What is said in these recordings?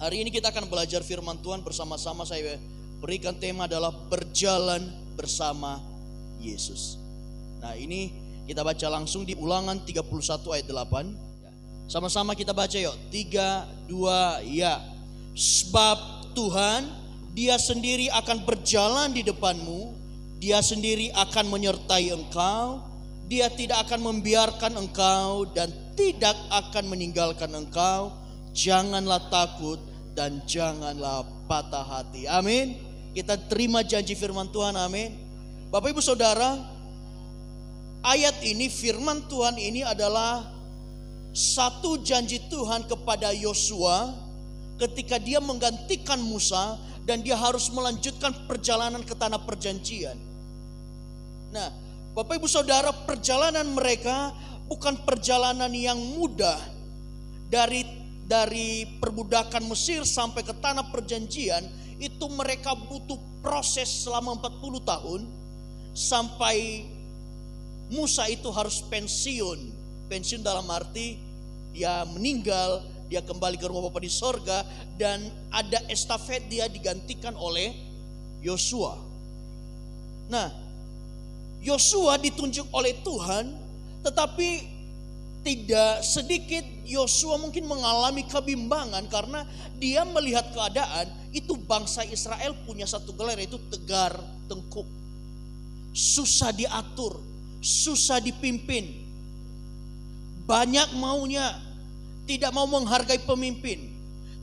Hari ini kita akan belajar firman Tuhan bersama-sama. Saya berikan tema adalah berjalan bersama Yesus. Nah, ini kita baca langsung di Ulangan 31 ayat 8. Sama-sama kita baca yuk. 3, 2, ya. Sebab Tuhan, Dia sendiri akan berjalan di depanmu. Dia sendiri akan menyertai engkau. Dia tidak akan membiarkan engkau dan tidak akan meninggalkan engkau. Janganlah takut dan janganlah patah hati. Amin. Kita terima janji firman Tuhan. Amin. Bapak Ibu Saudara, ayat ini, firman Tuhan ini adalah satu janji Tuhan kepada Yosua ketika dia menggantikan Musa dan dia harus melanjutkan perjalanan ke tanah perjanjian. Nah, Bapak Ibu Saudara, perjalanan mereka bukan perjalanan yang mudah. Dari perbudakan Mesir sampai ke tanah perjanjian, itu mereka butuh proses selama 40 tahun sampai Musa itu harus pensiun. Pensiun dalam arti dia meninggal, dia kembali ke rumah Bapa di sorga, dan ada estafet dia digantikan oleh Yosua. Nah, Yosua ditunjuk oleh Tuhan, tetapi tidak sedikit Yosua mungkin mengalami kebimbangan karena dia melihat keadaan itu bangsa Israel punya satu gelar, yaitu tegar tengkuk. Susah diatur, susah dipimpin. Banyak maunya, tidak mau menghargai pemimpin,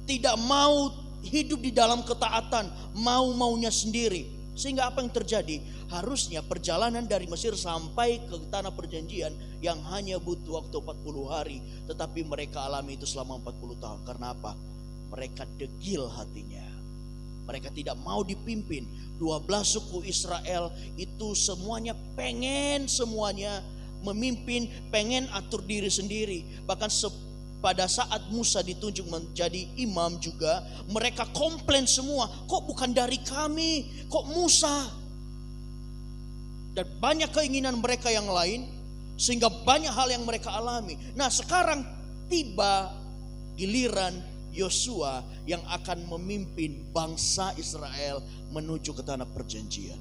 tidak mau hidup di dalam ketaatan, mau-maunya sendiri. Sehingga apa yang terjadi? Harusnya perjalanan dari Mesir sampai ke tanah perjanjian yang hanya butuh waktu 40 hari. Tetapi mereka alami itu selama 40 tahun. Karena apa? Mereka degil hatinya. Mereka tidak mau dipimpin. 12 suku Israel itu semuanya pengen memimpin, pengen atur diri sendiri. Bahkan pada saat Musa ditunjuk menjadi imam juga, mereka komplain semua, kok bukan dari kami, kok Musa? Dan banyak keinginan mereka yang lain, sehingga banyak hal yang mereka alami. Nah, sekarang tiba giliran Yosua yang akan memimpin bangsa Israel menuju ke tanah perjanjian.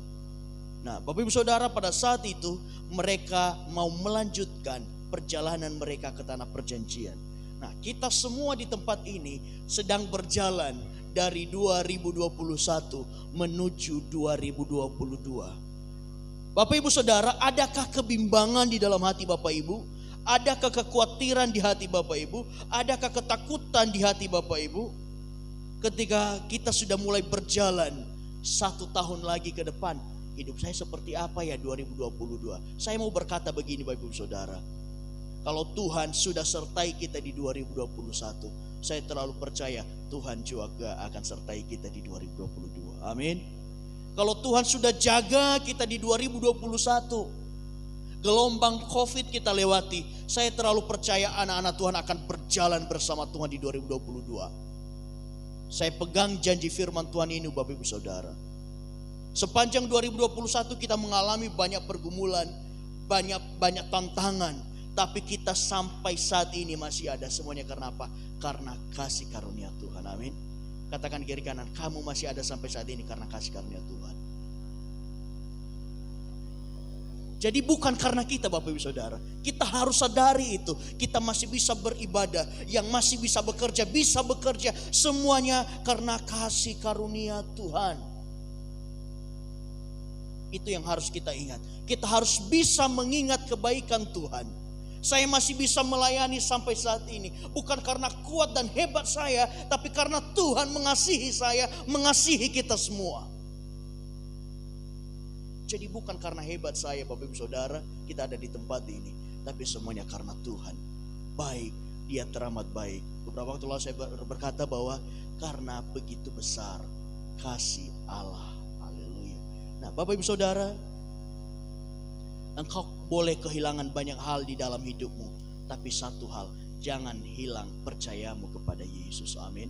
Nah, Bapak Ibu Saudara, pada saat itu mereka mau melanjutkan perjalanan mereka ke tanah perjanjian. Nah, kita semua di tempat ini sedang berjalan dari 2021 menuju 2022. Bapak Ibu Saudara, adakah kebimbangan di dalam hati Bapak Ibu? Adakah kekhawatiran di hati Bapak Ibu? Adakah ketakutan di hati Bapak Ibu? Ketika kita sudah mulai berjalan 1 tahun lagi ke depan, hidup saya seperti apa ya 2022? Saya mau berkata begini Bapak Ibu Saudara. Kalau Tuhan sudah sertai kita di 2021, saya terlalu percaya Tuhan juga akan sertai kita di 2022. Amin. Kalau Tuhan sudah jaga kita di 2021, gelombang COVID kita lewati, saya terlalu percaya anak-anak Tuhan akan berjalan bersama Tuhan di 2022. Saya pegang janji firman Tuhan ini Bapak Ibu Saudara. Sepanjang 2021 kita mengalami banyak pergumulan, banyak tantangan. Tapi kita sampai saat ini masih ada semuanya karena apa? Karena kasih karunia Tuhan. Amin. Katakan kiri kanan, kamu masih ada sampai saat ini karena kasih karunia Tuhan. Jadi bukan karena kita Bapak Ibu Saudara. Kita harus sadari itu. Kita masih bisa beribadah. Yang masih bisa bekerja. Semuanya karena kasih karunia Tuhan. Itu yang harus kita ingat. Kita harus bisa mengingat kebaikan Tuhan. Saya masih bisa melayani sampai saat ini. Bukan karena kuat dan hebat saya, tapi karena Tuhan mengasihi saya, mengasihi kita semua. Jadi bukan karena hebat saya Bapak Ibu Saudara, kita ada di tempat ini. Tapi semuanya karena Tuhan. Baik, Dia teramat baik. Beberapa waktu lalu saya berkata bahwa karena begitu besar kasih Allah. Haleluya. Nah Bapak Ibu Saudara, engkau boleh kehilangan banyak hal di dalam hidupmu. Tapi satu hal, jangan hilang percayamu kepada Yesus. Amin.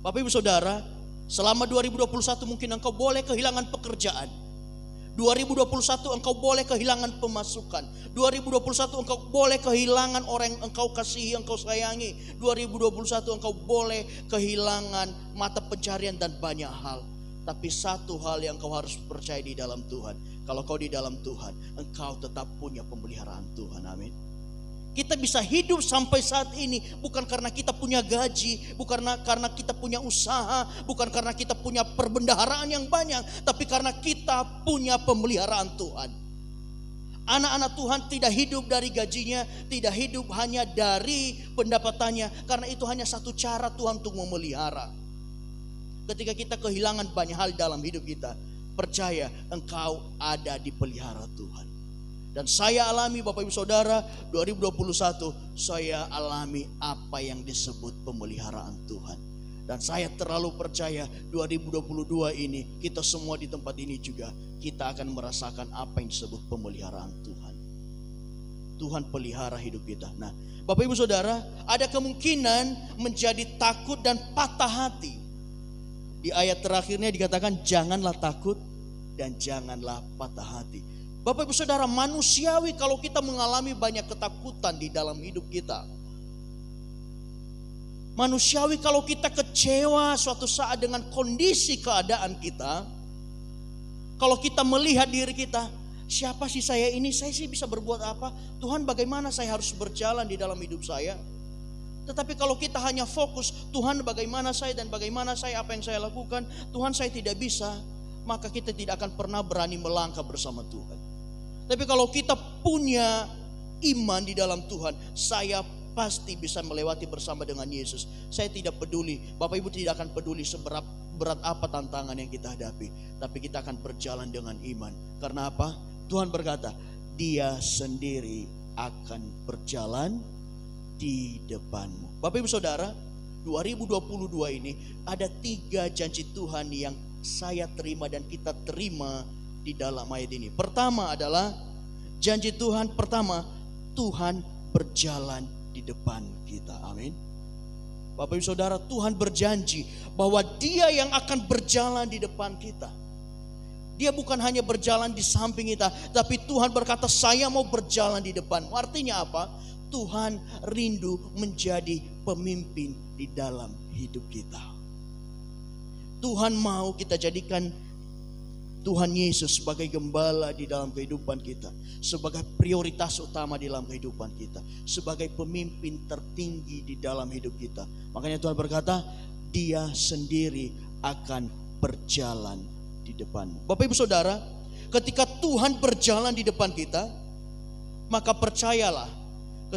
Bapak Ibu Saudara, selama 2021 mungkin engkau boleh kehilangan pekerjaan. 2021 engkau boleh kehilangan pemasukan. 2021 engkau boleh kehilangan orang yang engkau kasihi, engkau sayangi. 2021 engkau boleh kehilangan mata pencarian dan banyak hal. Tapi satu hal yang kau harus percaya di dalam Tuhan. Kalau kau di dalam Tuhan, engkau tetap punya pemeliharaan Tuhan. Amin. Kita bisa hidup sampai saat ini bukan karena kita punya gaji, bukan karena kita punya usaha, bukan karena kita punya perbendaharaan yang banyak, tapi karena kita punya pemeliharaan Tuhan. Anak-anak Tuhan tidak hidup dari gajinya, tidak hidup hanya dari pendapatannya, karena itu hanya satu cara Tuhan untuk memelihara. Ketika kita kehilangan banyak hal dalam hidup kita, percaya engkau ada di pelihara Tuhan. Dan saya alami Bapak Ibu Saudara, 2021 saya alami apa yang disebut pemeliharaan Tuhan. Dan saya terlalu percaya 2022 ini kita semua di tempat ini juga kita akan merasakan apa yang disebut pemeliharaan Tuhan. Tuhan pelihara hidup kita. Nah, Bapak Ibu Saudara, ada kemungkinan menjadi takut dan patah hati. Di ayat terakhirnya dikatakan janganlah takut dan janganlah patah hati. Bapak Ibu Saudara, manusiawi kalau kita mengalami banyak ketakutan di dalam hidup kita. Manusiawi kalau kita kecewa suatu saat dengan kondisi keadaan kita. Kalau kita melihat diri kita, siapa sih saya ini? Saya sih bisa berbuat apa? Tuhan, bagaimana saya harus berjalan di dalam hidup saya? Tetapi kalau kita hanya fokus, Tuhan bagaimana saya dan bagaimana saya, apa yang saya lakukan, Tuhan saya tidak bisa, maka kita tidak akan pernah berani melangkah bersama Tuhan. Tapi kalau kita punya iman di dalam Tuhan, saya pasti bisa melewati bersama dengan Yesus. Saya tidak peduli, Bapak Ibu tidak akan peduli seberat apa tantangan yang kita hadapi, tapi kita akan berjalan dengan iman. Karena apa? Tuhan berkata, Dia sendiri akan berjalan di depanmu. Bapak Ibu Saudara, 2022 ini ada 3 janji Tuhan yang saya terima dan kita terima di dalam ayat ini. Pertama adalah janji Tuhan, Tuhan berjalan di depan kita. Amin. Bapak Ibu Saudara, Tuhan berjanji bahwa Dia yang akan berjalan di depan kita. Dia bukan hanya berjalan di samping kita, tapi Tuhan berkata, saya mau berjalan di depanmu. Artinya apa? Tuhan rindu menjadi pemimpin di dalam hidup kita. Tuhan mau kita jadikan Tuhan Yesus sebagai gembala di dalam kehidupan kita, sebagai prioritas utama di dalam kehidupan kita, sebagai pemimpin tertinggi di dalam hidup kita. Makanya Tuhan berkata, Dia sendiri akan berjalan di depanmu. Bapak Ibu Saudara, ketika Tuhan berjalan di depan kita, maka percayalah,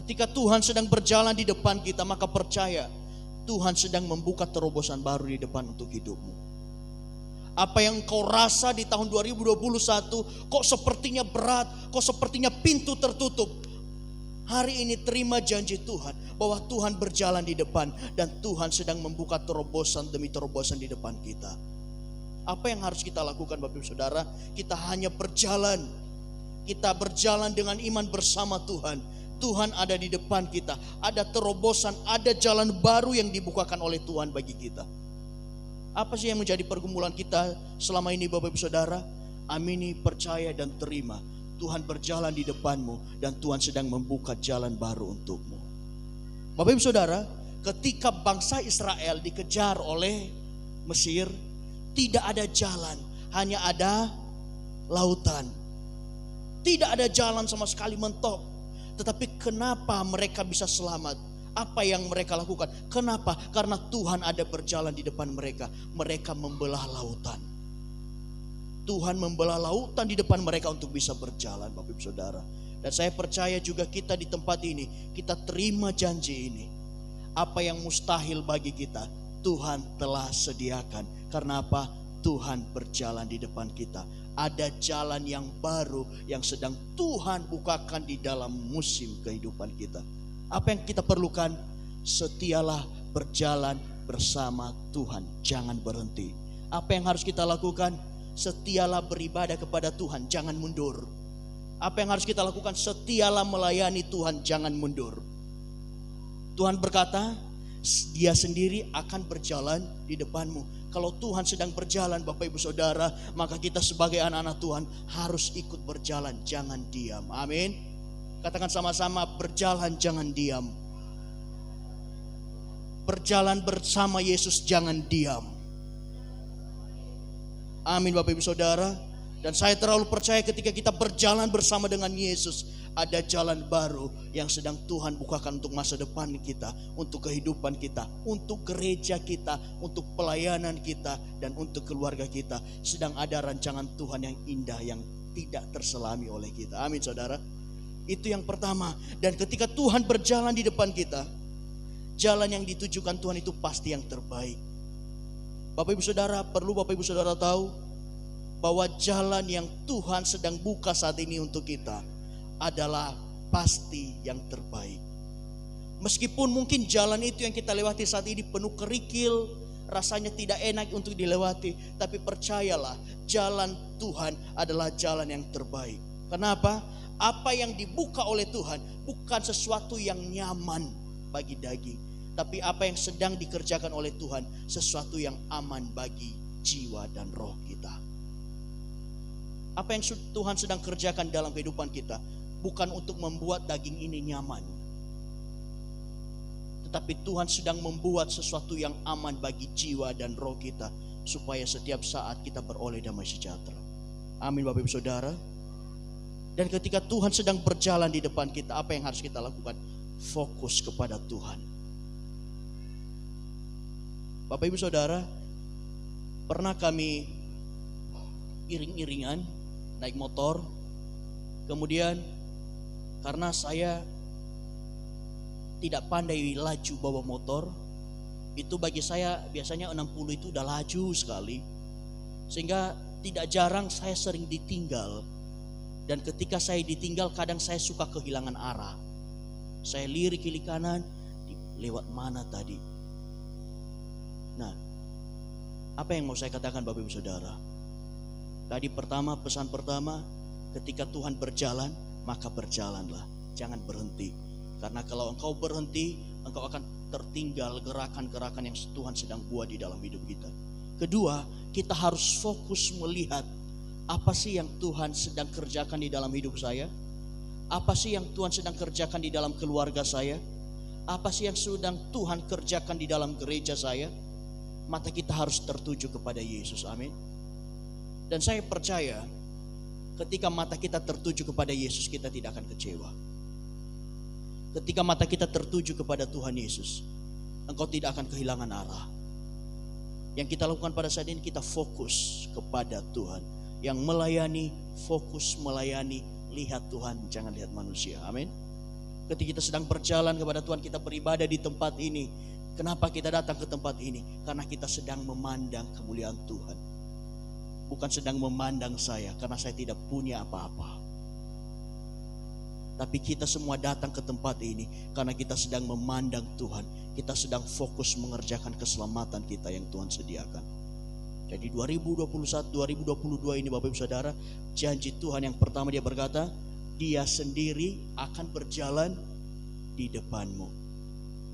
ketika Tuhan sedang berjalan di depan kita, maka percaya Tuhan sedang membuka terobosan baru di depan untuk hidupmu. Apa yang kau rasa di tahun 2021 kok sepertinya berat, kok sepertinya pintu tertutup. Hari ini terima janji Tuhan bahwa Tuhan berjalan di depan dan Tuhan sedang membuka terobosan demi terobosan di depan kita. Apa yang harus kita lakukan Bapak Ibu Saudara? Kita hanya berjalan. Kita berjalan dengan iman bersama Tuhan. Tuhan ada di depan kita. Ada terobosan, ada jalan baru yang dibukakan oleh Tuhan bagi kita. Apa sih yang menjadi pergumulan kita selama ini Bapak Ibu Saudara? Amini, percaya dan terima. Tuhan berjalan di depanmu dan Tuhan sedang membuka jalan baru untukmu. Bapak Ibu Saudara, ketika bangsa Israel dikejar oleh Mesir, tidak ada jalan, hanya ada lautan. Tidak ada jalan sama sekali, mentok. Tetapi kenapa mereka bisa selamat? Apa yang mereka lakukan? Kenapa? Karena Tuhan ada berjalan di depan mereka. Mereka membelah lautan. Tuhan membelah lautan di depan mereka untuk bisa berjalan, Bapak Ibu Saudara. Dan saya percaya juga kita di tempat ini, kita terima janji ini. Apa yang mustahil bagi kita, Tuhan telah sediakan. Karena apa? Tuhan berjalan di depan kita. Ada jalan yang baru yang sedang Tuhan bukakan di dalam musim kehidupan kita. Apa yang kita perlukan? Setialah berjalan bersama Tuhan, jangan berhenti. Apa yang harus kita lakukan? Setialah beribadah kepada Tuhan, jangan mundur. Apa yang harus kita lakukan? Setialah melayani Tuhan, jangan mundur. Tuhan berkata, Dia sendiri akan berjalan di depanmu. Kalau Tuhan sedang berjalan Bapak Ibu Saudara, maka kita sebagai anak-anak Tuhan harus ikut berjalan, jangan diam. Amin. Katakan sama-sama, berjalan jangan diam. Berjalan bersama Yesus, jangan diam. Amin Bapak Ibu Saudara. Dan saya terlalu percaya ketika kita berjalan bersama dengan Yesus, ada jalan baru yang sedang Tuhan bukakan untuk masa depan kita, untuk kehidupan kita, untuk gereja kita, untuk pelayanan kita, dan untuk keluarga kita. Sedang ada rancangan Tuhan yang indah yang tidak terselami oleh kita. Amin saudara. Itu yang pertama. Dan ketika Tuhan berjalan di depan kita, jalan yang ditujukan Tuhan itu pasti yang terbaik. Bapak Ibu Saudara, perlu Bapak Ibu Saudara tahu bahwa jalan yang Tuhan sedang buka saat ini untuk kita adalah pasti yang terbaik. Meskipun mungkin jalan itu yang kita lewati saat ini penuh kerikil, rasanya tidak enak untuk dilewati, tapi percayalah, jalan Tuhan adalah jalan yang terbaik. Kenapa? Apa yang dibuka oleh Tuhan bukan sesuatu yang nyaman bagi daging, tapi apa yang sedang dikerjakan oleh Tuhan sesuatu yang aman bagi jiwa dan roh kita. Apa yang Tuhan sedang kerjakan dalam kehidupan kita bukan untuk membuat daging ini nyaman, tetapi Tuhan sedang membuat sesuatu yang aman bagi jiwa dan roh kita, supaya setiap saat kita beroleh damai sejahtera. Amin Bapak Ibu Saudara. Dan ketika Tuhan sedang berjalan di depan kita, apa yang harus kita lakukan? Fokus kepada Tuhan. Bapak Ibu Saudara, pernah kami iring-iringan naik motor, kemudian karena saya tidak pandai laju bawa motor, itu bagi saya biasanya 60 itu udah laju sekali, sehingga tidak jarang saya sering ditinggal. Dan ketika saya ditinggal, kadang saya suka kehilangan arah. Saya lirik kiri kanan, lewat mana tadi? Nah, apa yang mau saya katakan Bapak Ibu Saudara? Tadi pesan pertama, ketika Tuhan berjalan, maka berjalanlah, jangan berhenti. Karena kalau engkau berhenti, engkau akan tertinggal gerakan-gerakan yang Tuhan sedang buat di dalam hidup kita. Kedua, kita harus fokus melihat apa sih yang Tuhan sedang kerjakan di dalam hidup saya? Apa sih yang Tuhan sedang kerjakan di dalam keluarga saya? Apa sih yang sedang Tuhan kerjakan di dalam gereja saya? Mata kita harus tertuju kepada Yesus. Amin. Dan saya percaya ketika mata kita tertuju kepada Yesus, kita tidak akan kecewa. Ketika mata kita tertuju kepada Tuhan Yesus, engkau tidak akan kehilangan arah. Yang kita lakukan pada saat ini, kita fokus kepada Tuhan. Yang melayani, fokus melayani, lihat Tuhan, jangan lihat manusia. Amin. Ketika kita sedang berjalan kepada Tuhan, kita beribadah di tempat ini. Kenapa kita datang ke tempat ini? Karena kita sedang memandang kemuliaan Tuhan. Bukan sedang memandang saya, karena saya tidak punya apa-apa. Tapi kita semua datang ke tempat ini karena kita sedang memandang Tuhan. Kita sedang fokus mengerjakan keselamatan kita yang Tuhan sediakan. Jadi 2021, 2022 ini Bapak Ibu Saudara, janji Tuhan yang pertama dia berkata, Dia sendiri akan berjalan di depanmu.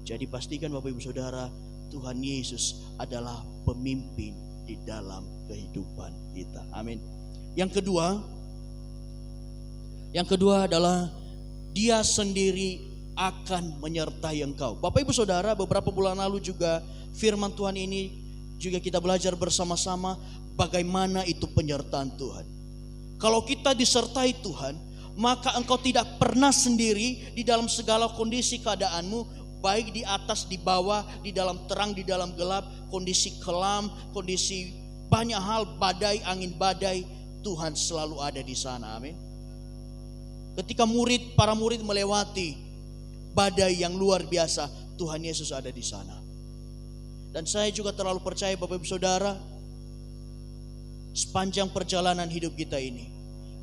Jadi pastikan Bapak Ibu Saudara, Tuhan Yesus adalah pemimpin di dalam kehidupan kita. Amin. Yang kedua adalah Dia sendiri akan menyertai engkau. Bapak Ibu Saudara, beberapa bulan lalu juga firman Tuhan ini juga kita belajar bersama-sama bagaimana itu penyertaan Tuhan. Kalau kita disertai Tuhan, maka engkau tidak pernah sendiri di dalam segala kondisi keadaanmu, baik di atas, di bawah, di dalam terang, di dalam gelap, kondisi kelam, kondisi banyak hal, badai, angin badai, Tuhan selalu ada di sana. Amin. Ketika para murid melewati badai yang luar biasa, Tuhan Yesus ada di sana. Dan saya juga terlalu percaya Bapak Ibu Saudara, sepanjang perjalanan hidup kita ini,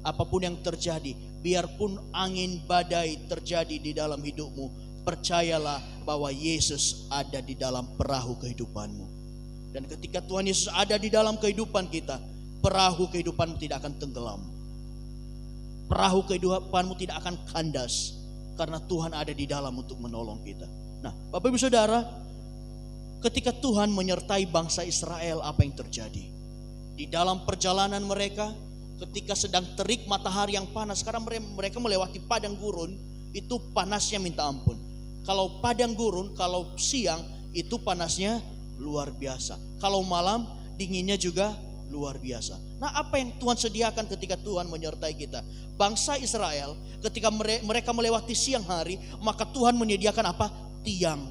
apapun yang terjadi, biarpun angin badai terjadi di dalam hidupmu, percayalah bahwa Yesus ada di dalam perahu kehidupanmu. Dan ketika Tuhan Yesus ada di dalam kehidupan kita, perahu kehidupanmu tidak akan tenggelam. Perahu kehidupanmu tidak akan kandas, karena Tuhan ada di dalam untuk menolong kita. Nah, Bapak Ibu Saudara, Ketika Tuhan menyertai bangsa Israel, apa yang terjadi? Di dalam perjalanan mereka, ketika sedang terik matahari yang panas, karena mereka melewati padang gurun, itu panasnya minta ampun. Kalau padang gurun, kalau siang, itu panasnya luar biasa. Kalau malam, dinginnya juga luar biasa. Nah, apa yang Tuhan sediakan ketika Tuhan menyertai kita? Bangsa Israel, ketika mereka melewati siang hari, maka Tuhan menyediakan apa? Tiang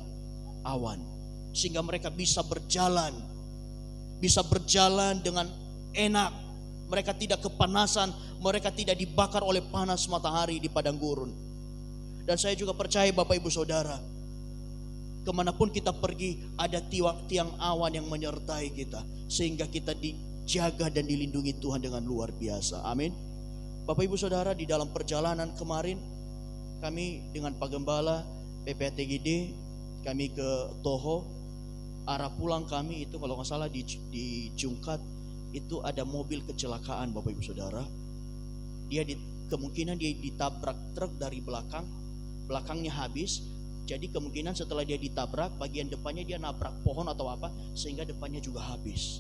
awan. Sehingga mereka bisa berjalan dengan enak. Mereka tidak kepanasan, mereka tidak dibakar oleh panas matahari di padang gurun. Dan saya juga percaya Bapak Ibu Saudara, kemanapun kita pergi ada tiang awan yang menyertai kita, sehingga kita dijaga dan dilindungi Tuhan dengan luar biasa. Amin. Bapak Ibu Saudara, di dalam perjalanan kemarin kami dengan Pak Gembala PPTGD, kami ke Toho. Arah pulang kami itu kalau nggak salah di Jungkat, itu ada mobil kecelakaan Bapak Ibu Saudara. Kemungkinan dia ditabrak truk dari belakangnya habis. Jadi kemungkinan setelah dia ditabrak, bagian depannya dia nabrak pohon atau apa, sehingga depannya juga habis.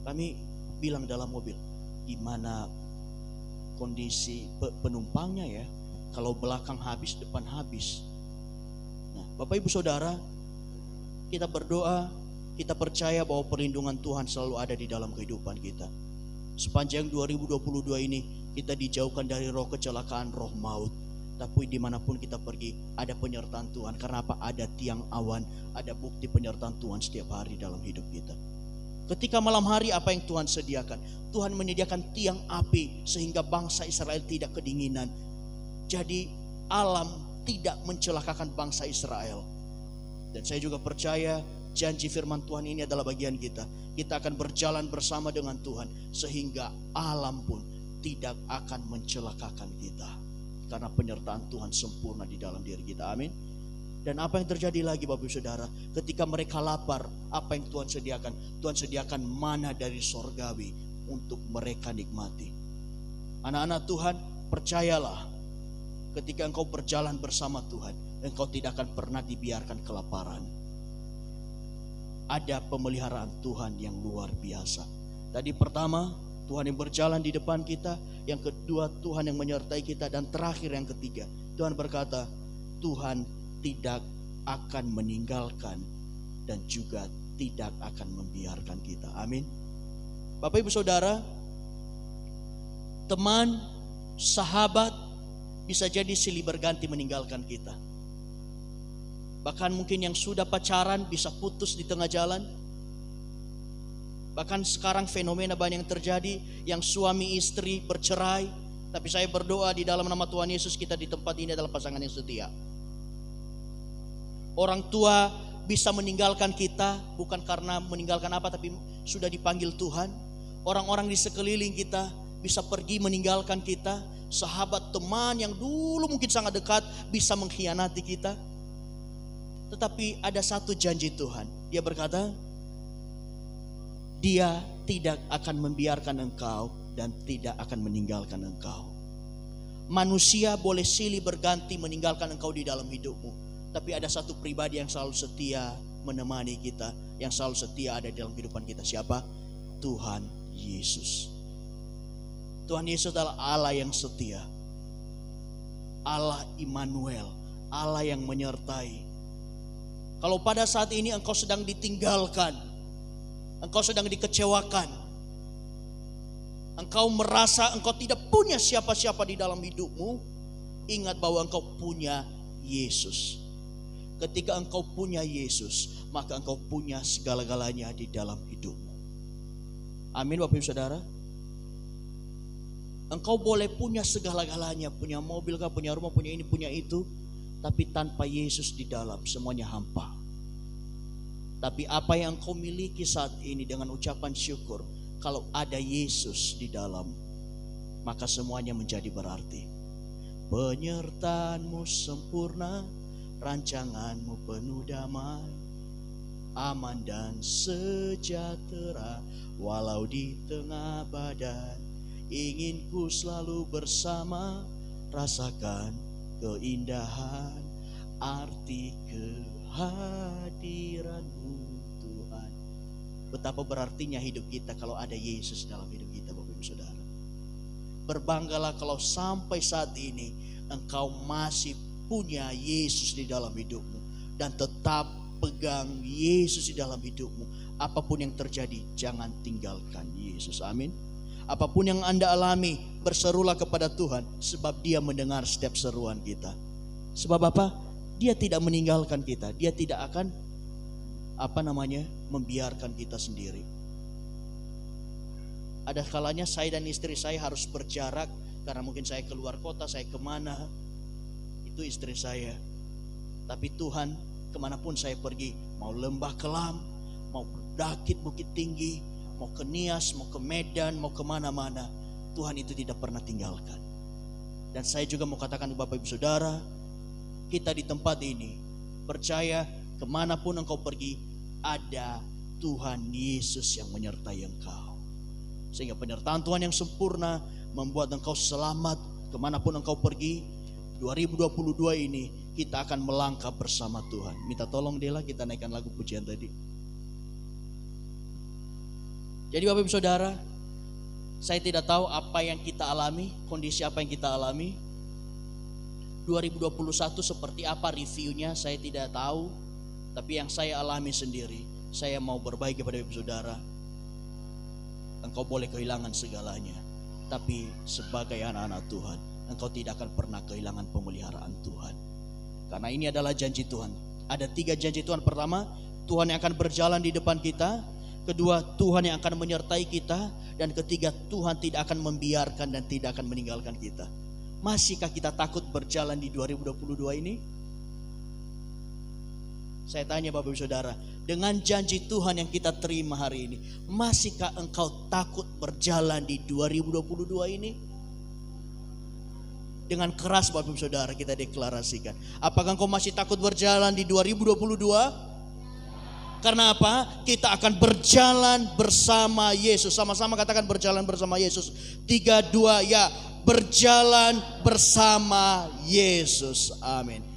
Kami bilang dalam mobil, gimana kondisi penumpangnya ya? Kalau belakang habis, depan habis. Nah, Bapak Ibu Saudara, kita berdoa, kita percaya bahwa perlindungan Tuhan selalu ada di dalam kehidupan kita. Sepanjang 2022 ini kita dijauhkan dari roh kecelakaan, roh maut. Tapi dimanapun kita pergi ada penyertaan Tuhan. Karena apa? Ada tiang awan, ada bukti penyertaan Tuhan setiap hari dalam hidup kita. Ketika malam hari apa yang Tuhan sediakan? Tuhan menyediakan tiang api sehingga bangsa Israel tidak kedinginan. Jadi alam tidak mencelakakan bangsa Israel. Dan saya juga percaya janji firman Tuhan ini adalah bagian kita. Kita akan berjalan bersama dengan Tuhan sehingga alam pun tidak akan mencelakakan kita. Karena penyertaan Tuhan sempurna di dalam diri kita. Amin. Dan apa yang terjadi lagi Bapak Ibu Saudara? Ketika mereka lapar, apa yang Tuhan sediakan? Tuhan sediakan mana dari sorgawi untuk mereka nikmati. Anak-anak Tuhan, percayalah, ketika engkau berjalan bersama Tuhan, engkau tidak akan pernah dibiarkan kelaparan. Ada pemeliharaan Tuhan yang luar biasa. Tadi pertama, Tuhan yang berjalan di depan kita. Yang kedua, Tuhan yang menyertai kita. Dan terakhir yang ketiga, Tuhan berkata, Tuhan tidak akan meninggalkan dan juga tidak akan membiarkan kita. Amin. Bapak Ibu Saudara, teman, sahabat bisa jadi silih berganti meninggalkan kita. Bahkan mungkin yang sudah pacaran bisa putus di tengah jalan. Bahkan sekarang fenomena banyak yang terjadi, yang suami istri bercerai. Tapi saya berdoa di dalam nama Tuhan Yesus, kita di tempat ini adalah pasangan yang setia. Orang tua bisa meninggalkan kita bukan karena meninggalkan apa, tapi sudah dipanggil Tuhan. Orang-orang di sekeliling kita bisa pergi meninggalkan kita. Sahabat, teman yang dulu mungkin sangat dekat bisa mengkhianati kita. Tetapi ada satu janji Tuhan. Dia berkata, Dia tidak akan membiarkan engkau dan tidak akan meninggalkan engkau. Manusia boleh silih berganti meninggalkan engkau di dalam hidupmu. Tapi ada satu pribadi yang selalu setia menemani kita, yang selalu setia ada di dalam kehidupan kita. Siapa? Tuhan Yesus. Tuhan Yesus adalah Allah yang setia. Allah Immanuel, Allah yang menyertai. Kalau pada saat ini engkau sedang ditinggalkan, engkau sedang dikecewakan, engkau merasa engkau tidak punya siapa-siapa di dalam hidupmu, ingat bahwa engkau punya Yesus. Ketika engkau punya Yesus, maka engkau punya segala-galanya di dalam hidupmu. Amin Bapak Ibu Saudara. Engkau boleh punya segala-galanya, punya mobil kah, punya rumah, punya ini, punya itu, tapi tanpa Yesus di dalam semuanya hampa. Tapi apa yang engkau miliki saat ini dengan ucapan syukur, kalau ada Yesus di dalam, maka semuanya menjadi berarti. Penyertaanmu sempurna, rancanganmu penuh damai, aman dan sejahtera walau di tengah badan. Ingin ku selalu bersama, rasakan keindahan arti kehadiranmu. betapa berartinya hidup kita kalau ada Yesus dalam hidup kita, Bapak Ibu Saudara. Berbanggalah kalau sampai saat ini engkau masih punya Yesus di dalam hidupmu dan tetap pegang Yesus di dalam hidupmu. Apapun yang terjadi, jangan tinggalkan Yesus. Amin. Apapun yang Anda alami, berserulah kepada Tuhan, sebab Dia mendengar setiap seruan kita. Sebab apa? Dia tidak meninggalkan kita. Dia tidak akan membiarkan kita sendiri. Ada kalanya saya dan istri saya harus berjarak karena mungkin saya keluar kota, saya kemana, itu istri saya. Tapi Tuhan, kemanapun saya pergi, mau lembah kelam, mau dakit bukit tinggi, mau ke Nias, mau ke Medan, mau kemana-mana, Tuhan itu tidak pernah tinggalkan. Dan saya juga mau katakan kepada Bapak Ibu Saudara, kita di tempat ini percaya kemanapun engkau pergi, ada Tuhan Yesus yang menyertai engkau. Sehingga penyertaan Tuhan yang sempurna membuat engkau selamat kemanapun engkau pergi. 2022 ini kita akan melangkah bersama Tuhan. Minta tolong Dela, kita naikkan lagu pujian tadi. Jadi Bapak Ibu Saudara, saya tidak tahu apa yang kita alami, kondisi apa yang kita alami. 2021 seperti apa reviewnya saya tidak tahu. Tapi yang saya alami sendiri, saya mau berbagi kepada Ibu Saudara. Engkau boleh kehilangan segalanya, tapi sebagai anak-anak Tuhan, engkau tidak akan pernah kehilangan pemeliharaan Tuhan. Karena ini adalah janji Tuhan. Ada 3 janji Tuhan. Pertama, Tuhan yang akan berjalan di depan kita. Kedua, Tuhan yang akan menyertai kita. Dan ketiga, Tuhan tidak akan membiarkan dan tidak akan meninggalkan kita. Masihkah kita takut berjalan di 2022 ini? Saya tanya Bapak Ibu Saudara, dengan janji Tuhan yang kita terima hari ini, masihkah engkau takut berjalan di 2022 ini? Dengan keras Bapak Ibu Saudara kita deklarasikan. Apakah engkau masih takut berjalan di 2022? Karena apa? Kita akan berjalan bersama Yesus. Sama-sama katakan berjalan bersama Yesus. 3, 2, ya. Berjalan bersama Yesus. Amin.